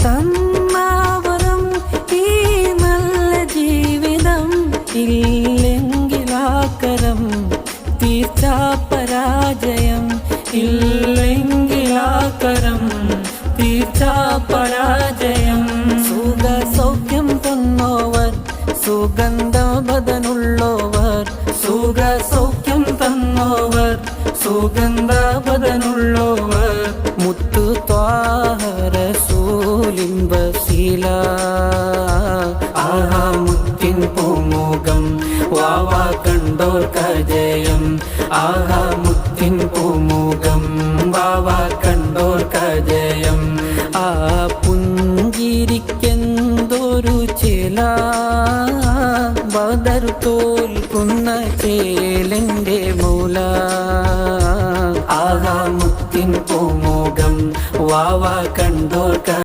തന്നവരും ഈ നല്ല ജീവിതം ഇല്ലെങ്കിലാക്കരം തീർച്ചാ പരാജയം ഇല്ലെങ്കിലാക്കരം തീർച്ചാ പരാജയം സുഖ സൗഖ്യം തന്നോവർ സുഗന്ധവദനുള്ളോവർ സുഖ സൗഖ്യം തന്നോവർ സുഗന്ധവദനുള്ളോവർ മുത്തു ത്വാഹ റസൂലിൻ വസീല ആഹാ മുത്തിൻ പൂമുഖം വാവാ കണ്ടോർക്കജയം ആഹാ മുത്തിൻ പൂമുഖം വാവാ കണ്ടോർക്കജയം ആ പുഞ്ചിരിക്കെന്തൊരു ചില ബദർ തോൽക്കുന്ന ചേലന്റെ മൂല ആഹാ മുത്തിൻ പൂമുഖം വാവാ കണ്ടോർക്ക